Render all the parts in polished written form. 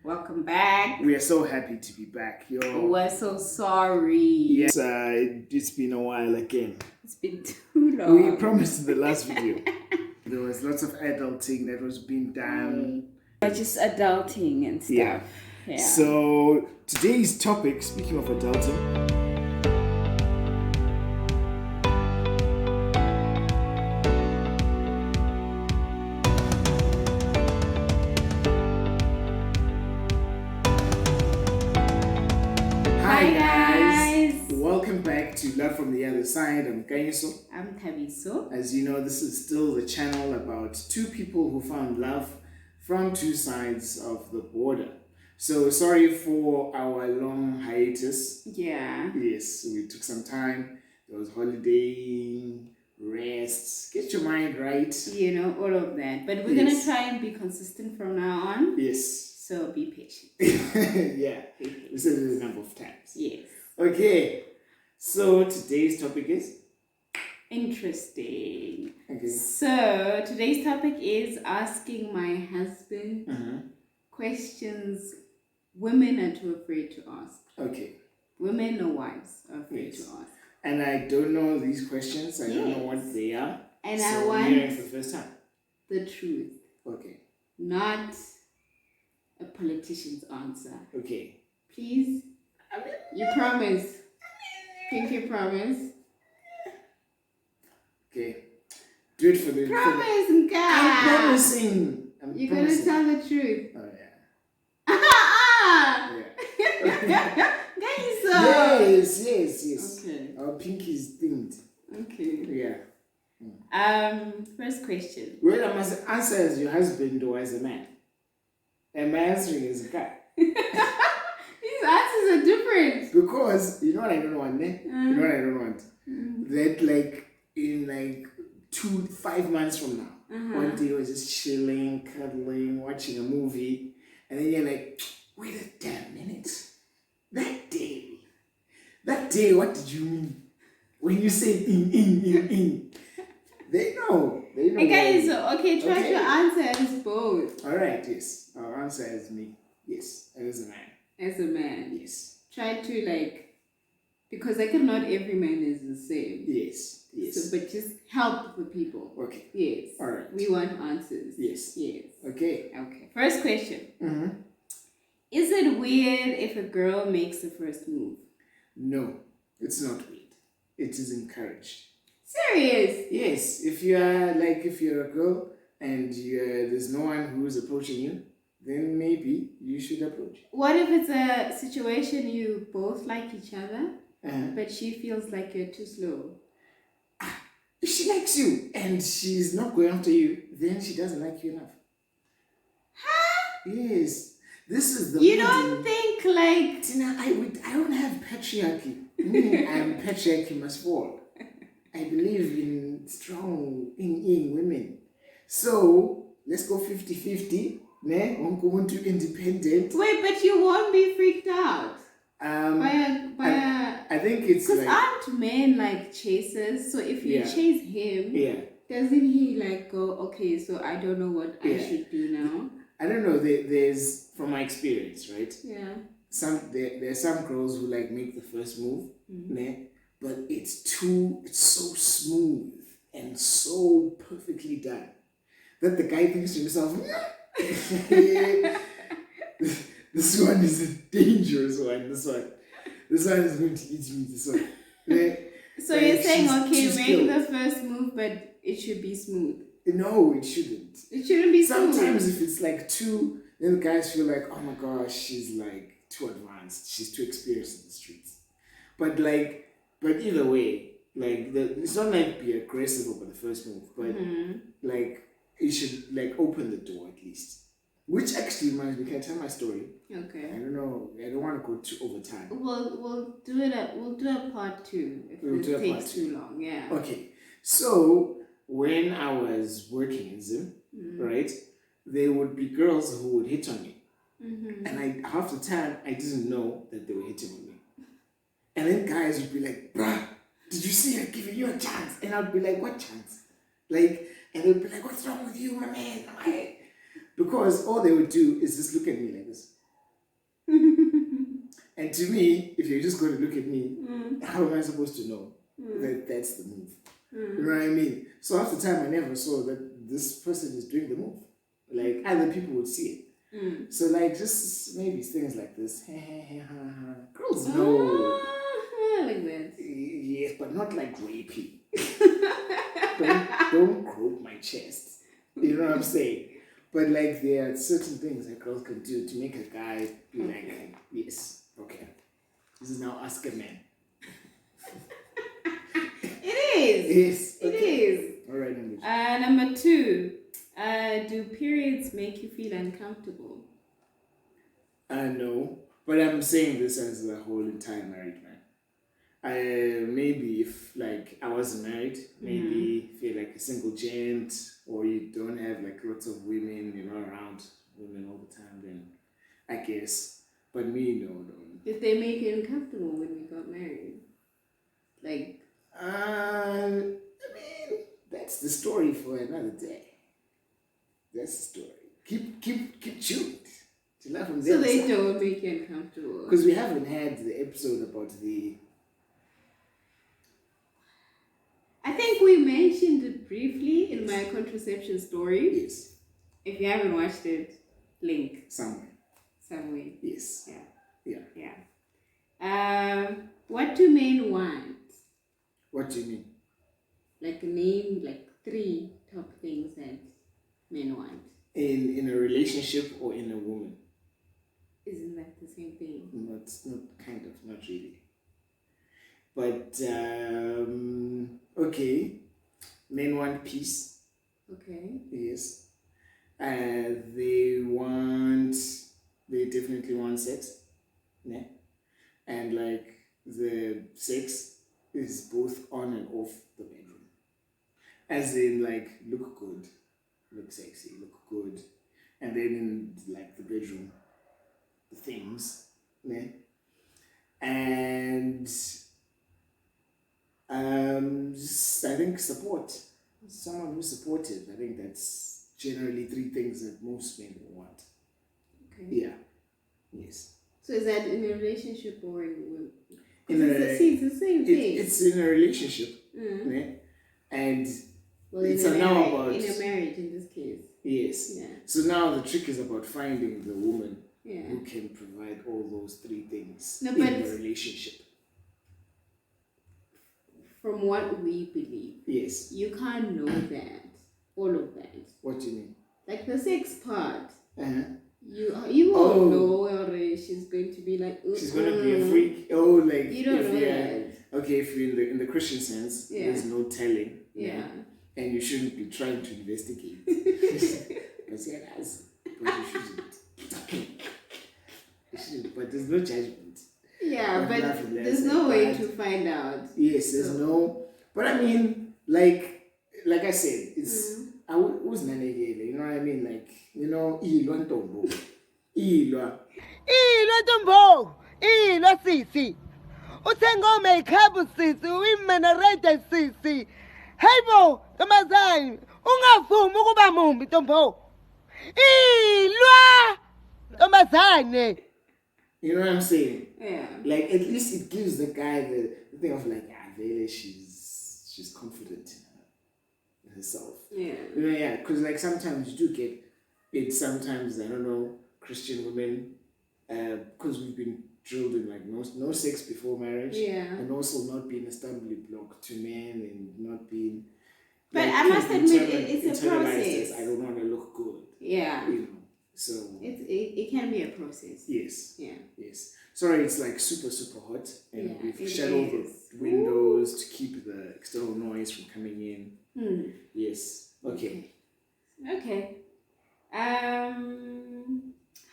Welcome back. We are so happy to be back, yo. We're so sorry. Yes, it's been a while again. It's been too long. We promised in the last video. There was lots of adulting that was being done. Just adulting and stuff. Yeah. So today's topic, speaking of adulting, welcome back to Love from the Other Side. I'm Kanyiso. I'm Thabi. As you know, this is still the channel about two people who found love from two sides of the border. So sorry for our long hiatus. Yeah. Yes, we took some time. There was holidaying, rest, get your mind right. You know, all of that. But we're going to try and be consistent from now on. Yes. So be patient. Yeah. We said it a number of times. Yes. Okay. So today's topic is? Interesting. Okay. So today's topic is asking my husband questions women are too afraid to ask. Okay. Women or wives are afraid to ask. And I don't know these questions. I don't know what they are. And so I want hearing for the first time. the truth. Okay. Not a politician's answer. Okay. Please? You promise? Pinky promise? Okay. Do it for the... Promise, God! I'm promising. You're going to tell the truth. Oh, yeah. Yeah. Yes. Okay. Our pinky's themed. Okay. Yeah. First question. Well, I must answer as your husband or as a man. Am I answering as a guy? These answers are different. Because, you know what I don't want, eh? You know what I don't want? That, like, in, 5 months from now, one day we're just chilling, cuddling, watching a movie, and then you're like, wait a damn minute. That day, what did you mean? When you say in. They know. Okay, try to answer as both. Alright, yes. I'll answer as me. Yes, as a man. As a man. Yes. Try to because not every man is the same. Yes. So, but just help the people. Okay. Yes. Alright. We want answers. Yes. Okay. First question. Is it weird if a girl makes the first move? No, it's not weird. It is encouraged. Serious? Yes. If you're a girl and there's no one who's approaching you, then maybe you should approach. What if it's a situation you both like each other, but she feels like you're too slow? If she likes you and she's not going after you, then she doesn't like you enough. Huh? Yes. This is the... You don't think Tina, I don't have patriarchy. And patriarchy must fall. I believe in strong in women. So, let's go 50-50. Independent. Wait, but you won't be freaked out? I think it's because aren't men like chasers? So if you chase him, doesn't he go, okay, so I don't know what I should do now? I don't know. There's from my experience, right? Yeah. There are some girls who make the first move, but it's so smooth and so perfectly done that the guy thinks to himself, this one is a dangerous one. This one is going to eat me. This one. So you're saying, okay, make the first move, but it should be smooth. No, it shouldn't. It shouldn't be smooth. Sometimes if it's two, then the guys feel like, oh my gosh, she's too advanced. She's too experienced in the streets. But either way, it's not be aggressive over the first move, but it should open the door at least. Which actually reminds me, can I tell my story? Okay. I don't know. I don't want to go too over time. We'll do it. We'll do a part 2 if it takes too long. Yeah. Okay. So when I was working in Zim, right, there would be girls who would hit on me, and half the time I didn't know that they were hitting on me, and then guys would be like, "Bruh, did you see her giving you a chance?" And I'd be like, "What chance?" And they'd be like, "What's wrong with you, my man?" Because all they would do is just look at me like this. And to me, if you're just going to look at me, how am I supposed to know that that's the move? You know what I mean? So half the time I never saw that this person is doing the move. Like other people would see it. So like just maybe things like this. Girls know. Like that. Yes, but not like rapey. don't grope my chest. You know what I'm saying? But like there are certain things that girls can do to make a guy be like, yes, okay. This is now ask a man. It is. Yes. It is. All right, English. Number 2. Do periods make you feel uncomfortable? No. But I'm saying this as a whole entire married man. Maybe if like I wasn't married, maybe feel like a single gent, or you don't have like lots of women, around women all the time, then I guess. But me, no. Did they make you uncomfortable when we got married? Like, I mean, that's the story for another day. That's the story. Keep tuned. So they don't make you uncomfortable. Because we haven't had the episode about the. I think we mentioned it briefly in my contraception story. Yes. If you haven't watched it, link Somewhere. Yes. Yeah. What do men want? What do you mean? Like name like 3 top things that men want. In a relationship or in a woman? Isn't that the same thing? Not kind of, not really. But okay. Men want peace. Okay. Yes. They definitely want sex. Yeah. And like the sex is both on and off the bedroom. As in like look good, look sexy, look good. And then in like the bedroom, the things. Yeah. And I think support. Someone who's supportive. I think that's generally 3 things that most men want. Okay. Yeah. Yes. So is that in a relationship or in It's the same thing. It's in a relationship. Yeah? And it's in now about in a marriage in this case. Yes. Yeah. So now the trick is about finding the woman Yeah. who can provide all those 3 things No, in but- the relationship. From what we believe, Yes. you can't know that, all of that. What do you mean? Like the sex part, Uh-huh. you won't know whether she's going to be like. She's gonna be a freak. Oh, like You don't if know you're- that. Okay, if you're in the Christian sense, Yeah. there's no telling. Yeah. And you shouldn't be trying to investigate. Because yeah, that's but you shouldn't. You shouldn't. But there's no judgment. Yeah, But but nothing less there's than no way that. to find out. Yes, there's no. But I mean, like I said, it's I was nanegele. You know what I mean? Like ilwa ntombo, ilwa. Tombo, sisi. Usengo makeup sisi, uyimenarete sisi. Hey bo, Tomazai, ungavumi ukuba mumbi Tombo. Ilwa Tomazane. You know what I'm saying? Yeah. Like at least it gives the guy the thing of like, really, she's confident in herself. Yeah. Yeah, because like sometimes you do get it. Sometimes I don't know Christian women, because we've been drilled in like no sex before marriage, Yeah. and also not being a stumbling block to men and not being. But like, I must admit, it's a internalized process. as, I don't want to look good. Yeah. So It can be a process. yes. Yeah. Yes. Sorry, it's like super hot, and Yeah, we've it shuttered the is. windows to keep the external noise from coming in. Yes. Okay. Okay.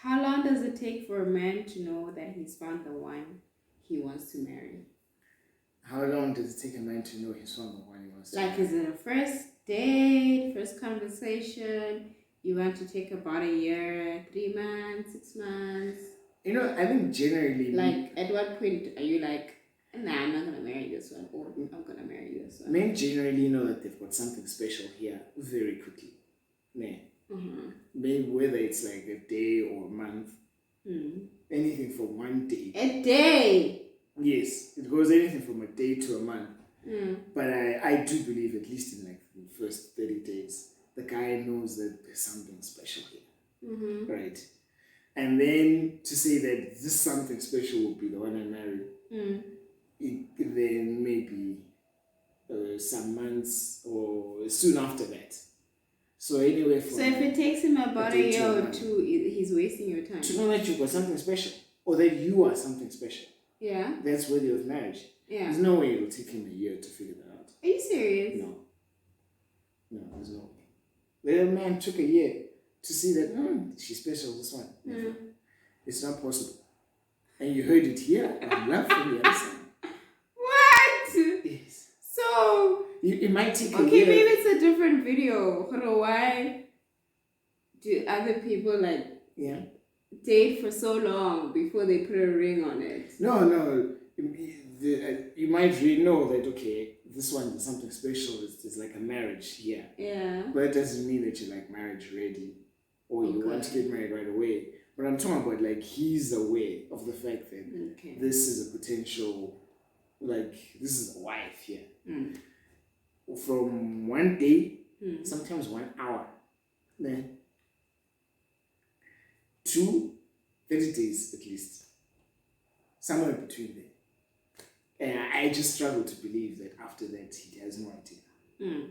How long does it take for a man to know that he's found the one he wants to marry? How long does it take a man to know he's found the one he wants to Like, is it a first date, first conversation? You want to take about a year, 3 months, 6 months? I think generally... Like, at what point are you like, nah, I'm not going to marry this one, or I'm going to marry this one? Men generally know that they've got something special here very quickly. Maybe whether it's like a day or a month, Anything from 1 day. A day? Yes, it goes anything from a day to a month. But I do believe, at least in like the first 30 days, the guy knows that there's something special here. Right? And then to say that this something special will be the one I marry, then maybe some months or soon after that. So anyway, so if it takes him about a year or two, he's wasting your time. To know that you've got something special, or that you are something special. Yeah. That's worthy of marriage. Yeah. There's no way it will take him a year to figure that out. Are you serious? No. No, there's no way. The man took a year to see that she's special, this one. It's not possible. And you heard it here on Love from the Other Side. What? Yes. So it might take a okay, year. maybe it's a different video. Why do other people date for so long before they put a ring on it? No. You might really know that, okay, this one is something special. It's like a marriage here. Yeah. But it doesn't mean that you're like marriage ready or you want to get married right away. But I'm talking about like he's aware of the fact that this is a potential, like this is a wife here. From 1 day, sometimes 1 hour, then to 30 days at least. Somewhere between there. And I just struggle to believe that after that he has no idea.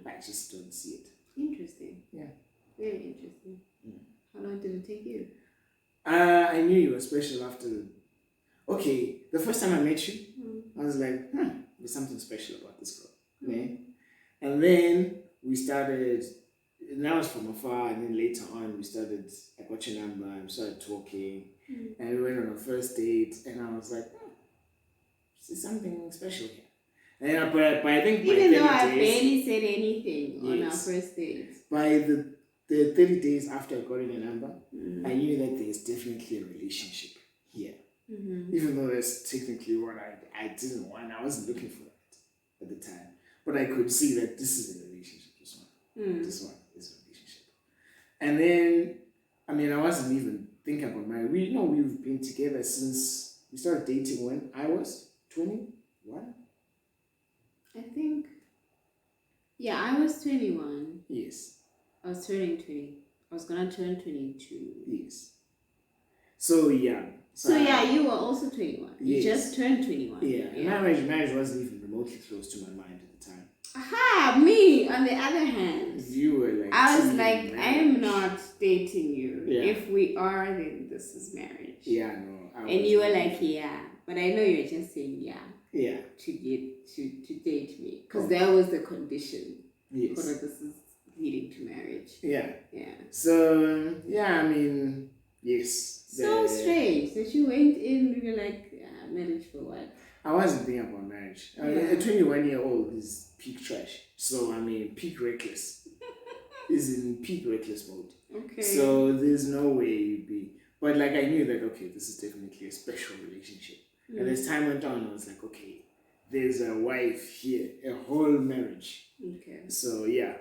I just don't see it. Interesting. Yeah. Very interesting. How long did it take you? I knew you were special after. Okay, the first time I met you, I was like, there's something special about this girl. Yeah? And then we started, and that was from afar, and then later on we started, I got your number and we started talking, and we went on our first date, and I was like, there's something special here. And but I think even though I barely said anything on our first date. By the 30 days after I got your number, I knew that there's definitely a relationship here. Even though that's technically what I didn't want. I wasn't looking for that at the time. But I could see that this is a relationship, this one. This one is a relationship. And then, I mean, I wasn't even thinking about marriage. We've been together since we started dating when I was 21. I think. Yeah, I was 21. Yes. I was turning 20. I was gonna turn 22. Yes. So yeah. So yeah, you were also 21. You just turned 21. Yeah. Marriage wasn't even remotely close to my mind at the time. Aha, me on the other hand. You were like, I was like, I am not dating you. Yeah. If we are, then this is marriage. Yeah, no. And you were like, yeah. But I know you're just saying yeah. To date me. Because that was the condition. Yes. This is leading to marriage. Yeah. Yeah. So I mean, yes. So strange that you went in and you're like, marriage for what? I wasn't thinking about marriage. A 21-year-old is peak trash. So I mean, peak reckless. Is in peak reckless mode. Okay. So there's no way you'd be. But like I knew that this is definitely a special relationship. And as time went on, I was like, okay, there's a wife here, a whole marriage. Okay. So yeah.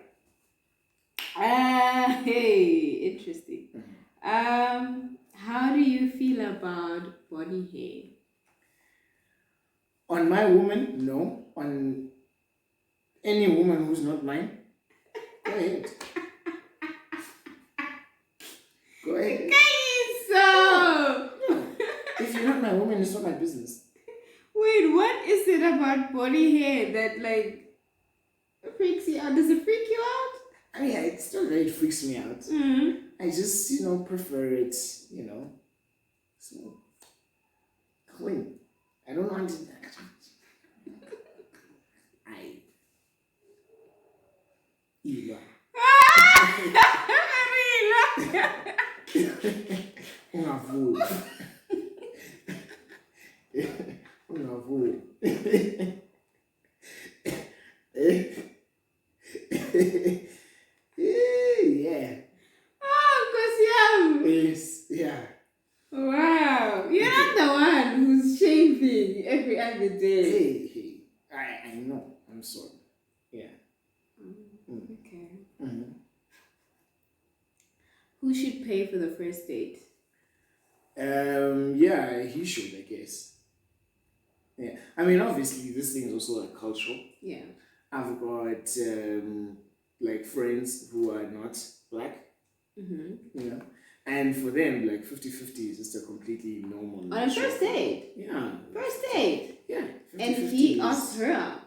Hey, interesting. How do you feel about body hair? On my woman, no. On any woman who's not mine, go ahead. Go ahead. So If you're not my woman, it's not my business. Wait, what is it about body hair that like freaks you out? Does it freak you out? I mean, it's not that it freaks me out. I just, prefer it, so clean. I don't want it. Ungavuli. Yeah. Oh, Yes, yeah. wow. You're not the one who's shaving every other day. Hey. I know. I'm sorry. Yeah. Okay. Who should pay for the first date? Yeah, he should, I guess. Yeah, I mean, obviously, this thing is also like cultural. Yeah. I've got like friends who are not black, you know, and for them, like 50-50 is just a completely normal. On a first date. Yeah. First date. Yeah. And he asked her out.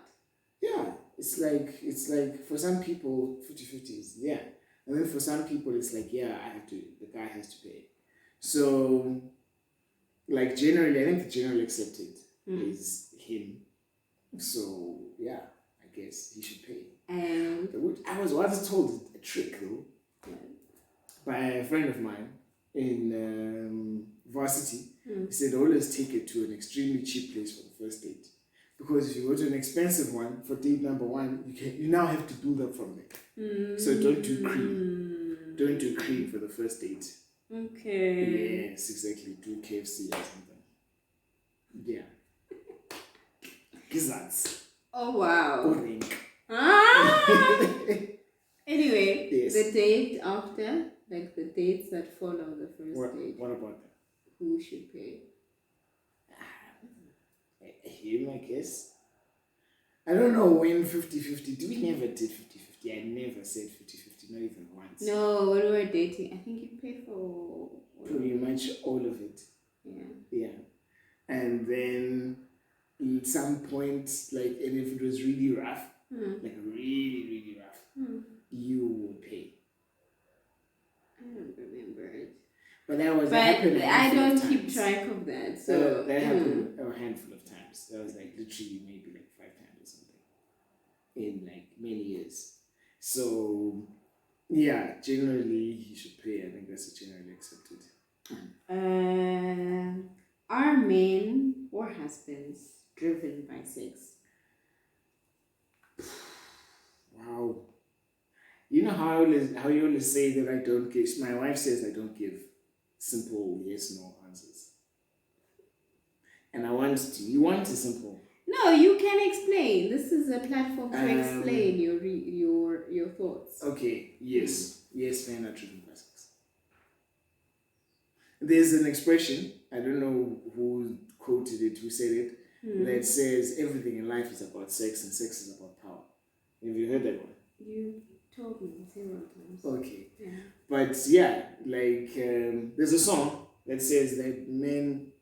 Yeah, it's like for some people 50-50 is yeah, and then for some people it's like yeah, the guy has to pay. So, like generally, I think the general accepted is him. So yeah, I guess he should pay. I was once told a trick though by a friend of mine in varsity. He said always take it to an extremely cheap place for the first date. Because if you go to an expensive one for date number one, you now have to build up from there. So don't do cream. Don't do cream for the first date. Okay. Yes, exactly. Do KFC or something. Yeah. Gizzards. Oh wow. Boring. Anyway, Yes. the date after, like the dates that follow the first date. What about that? Who should pay? Him, I guess. I don't know when 50-50. We never did 50-50. I never said 50-50, not even once. No, when we were dating, I think you paid for Pretty much all of it. Yeah. Yeah. And then at some point, like, and if it was really rough, like really, really rough, you would pay. I don't remember it. But that was But happened. I don't keep track of that. So that happened a handful of times. That was like literally maybe like 5 times or something in like many years. So yeah, generally he should pay. I think that's generally accepted. Are men or husbands driven by sex? Wow. You know how you always say that I don't give. My wife says I don't give simple yes/no answers, and I want to. You want a simple. No, you can explain. This is a platform to explain your thoughts. Okay. Yes. Yes, men are driven by sex. There's an expression. I don't know who quoted it. Who said it? That says everything in life is about sex and sex is about power. Have you heard that one? You told me several times. Okay. Yeah. But yeah, like there's a song that says that men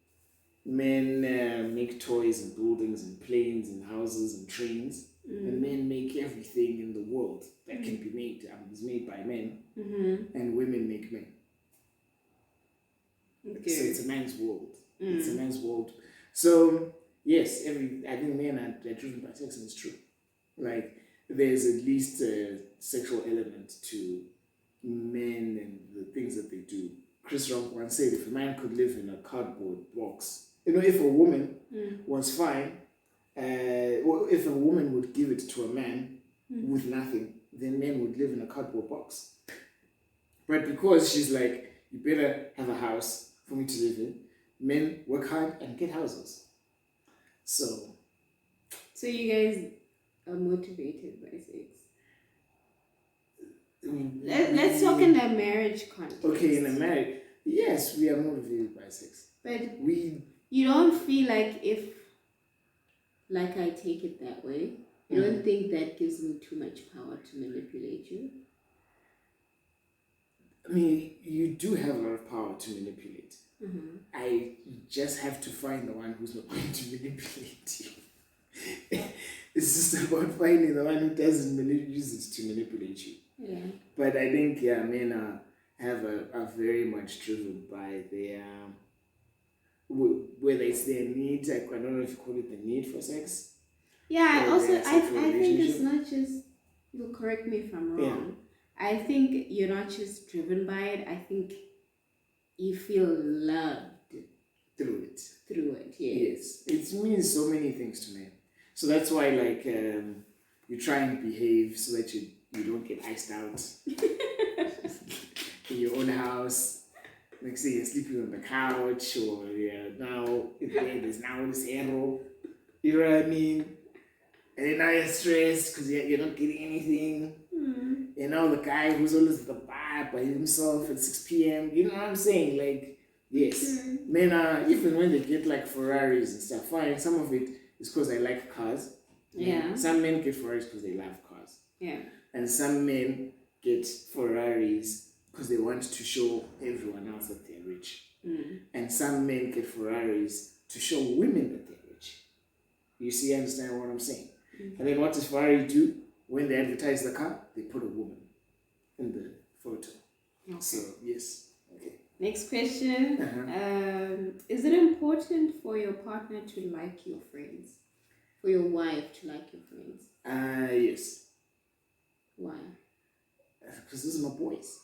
make toys and buildings and planes and houses and trains, and men make everything in the world that can be made. Is made by men, and women make men. Okay. So it's a man's world. It's a man's world. So yes, I think men are driven by sex, and it's true. Like there's at least a sexual element to men and the things that they do. Chris Rock once said, if a man could live in a cardboard box, if a woman was fine, or if a woman would give it to a man with nothing, then men would live in a cardboard box. But because she's like, you better have a house for me to live in, men work hard and get houses. So you guys are motivated by sex. Let's talk in a marriage context. Okay, in a marriage, yes, we are motivated by sex. But you don't feel like I take it that way. You don't think that gives me too much power to manipulate you? I mean, you do have a lot of power to manipulate. I just have to find the one who's not going to manipulate you. It's just about finding the one who doesn't use it to manipulate you. Yeah. But I think men are very much driven by their whether it's their need. I don't know if you call it the need for sex. Yeah. Also, I think it's not just. You'll correct me if I'm wrong. Yeah. I think you're not just driven by it. I think you feel loved through it. Yes. It means so many things to men. So that's why, like, you try and behave so that you don't get iced out in your own house. Like, say you're sleeping on the couch, or there's now this arrow. You know what I mean? And then now you're stressed because you're not getting anything. You know, the guy who's always at the bar by himself at 6 p.m. You know what I'm saying? Like, Yes. Men even when they get like Ferraris and stuff, fine. Some of it is because I like cars. Yeah. Some men get Ferraris because they love cars. Yeah. And some men get Ferraris because they want to show everyone else that they're rich. And some men get Ferraris to show women that they're rich. You see, understand what I'm saying? And then what does Ferrari do? When they advertise the car, they put a woman in the photo. Okay. So, yes. Okay. Next question. Is it important for your partner to like your friends? For your wife to like your friends? Yes. Why? Because those are my boys.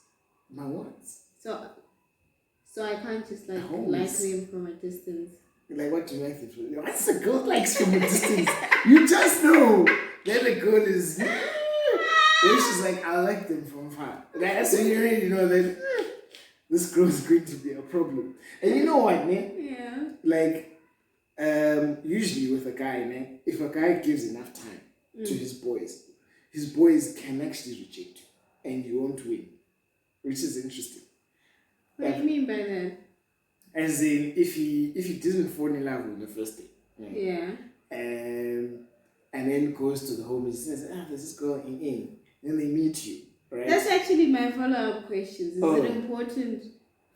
My ones. So I can't just like them from a distance. Like, what do you like them from? What's a girl likes from a distance? You just know that the girl is. When she's like, I like them from far. That's when you already know that this girl is going to be a problem. And you know what, man? Yeah. Like, usually with a guy, man, if a guy gives enough time to his boys can actually reject you, and you won't win, which is interesting. What do you mean by that? As in, if he doesn't fall in love on the first day, right? Yeah, and then goes to the home and says, there's this girl in. Then they meet you, right? That's actually my follow-up questions. Is it important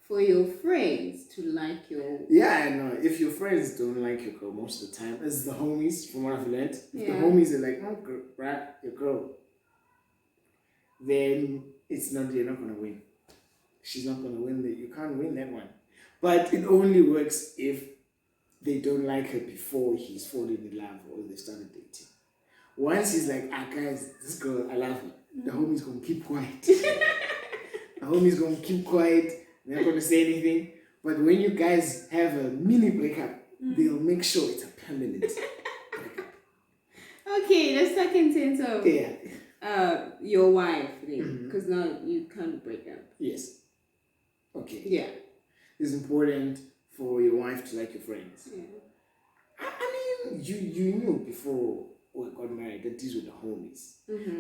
for your friends to like your... Yeah, I know. If your friends don't like your girl most of the time, as the homies, from what I've learned, if the homies are like, oh, girl, right, your girl, then you're not going to win. She's not going to win. You can't win that one. But it only works if they don't like her before he's fallen in love or they started dating. Once he's like, guys, this girl, I love her, the homie's going to keep quiet. The homie's going to keep quiet. They're not going to say anything. But when you guys have a mini breakup, they'll make sure it's a permanent breakup. Okay, let's talk in terms of your wife, because now you can't break up. Yes. Okay. Yeah. It's important for your wife to like your friends. Yeah. I mean, you knew before we got married that these were the homies.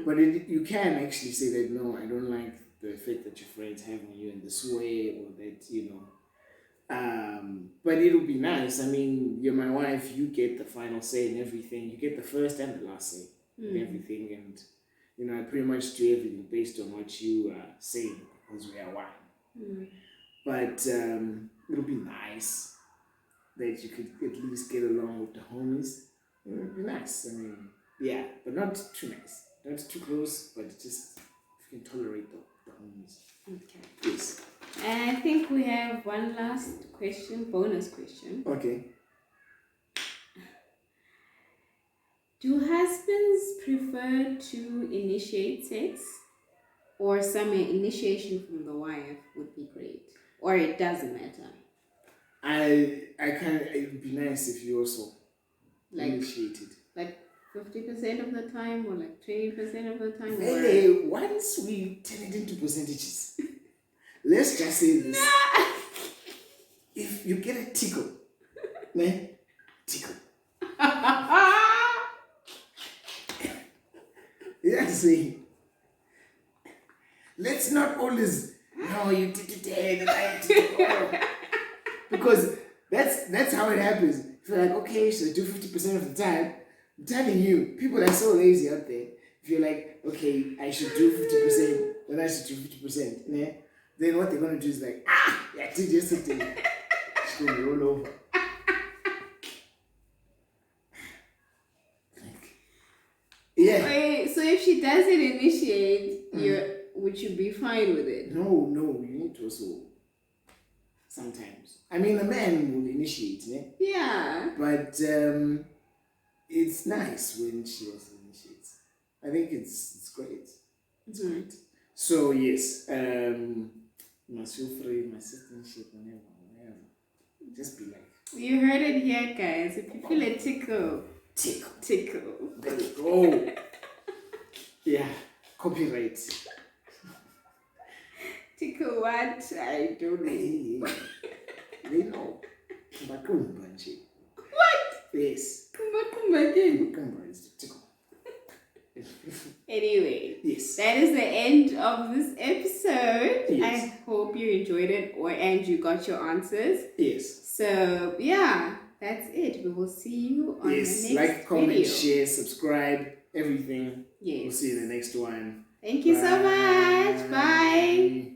But you can actually say that, no, I don't like the effect that your friends have on you in this way, or that, but it'll be nice. I mean, you're my wife, you get the final say in everything. You get the first and the last say in everything. And, I pretty much do everything based on what you are saying, because we are one. But it'll be nice that you could at least get along with the homies. It would be nice. I mean, yeah, but not too nice. Not too close, but just if you can tolerate the homies. Okay. Yes. And I think we have one last question, bonus question. Okay. Do husbands prefer to initiate sex, or some initiation from the wife would be great, or it doesn't matter? It would be nice if you also initiated. Like 50% of the time, or like 20% of the time? Hey, once we turn it into percentages, let's just say this. If you get a tickle, man, tickle. Yeah, see. Let's not always, no, you did it and I did it. Because that's how it happens. If you're like, okay, should I do 50% of the time? I'm telling you, people are so lazy out there. If you're like, okay, I should do 50%, then I should do 50%. Yeah? Then what they're going to do is like, I did yesterday. It's going to roll over. Yeah. Wait, so if she doesn't initiate, would you be fine with it? No, you need to also sometimes. I mean, a man will initiate, yeah? Yeah. But it's nice when she also initiates. I think it's great. It's great. So yes, you must feel free, my citizenship, whenever. Just be like. You heard it here, guys. If you feel a tickle. There we go. Yeah, copyright. Tickle what? I don't know. They know. What? Yes. Kumba again. Is the tickle. Anyway, yes. that is the end of this episode. Yes. I hope hope you enjoyed it and you got your answers. Yes. So yeah, that's it. We will see you on the next Like, comment, video. share, subscribe, everything. Yes. We'll see you in the next one. Thank you so much. Bye.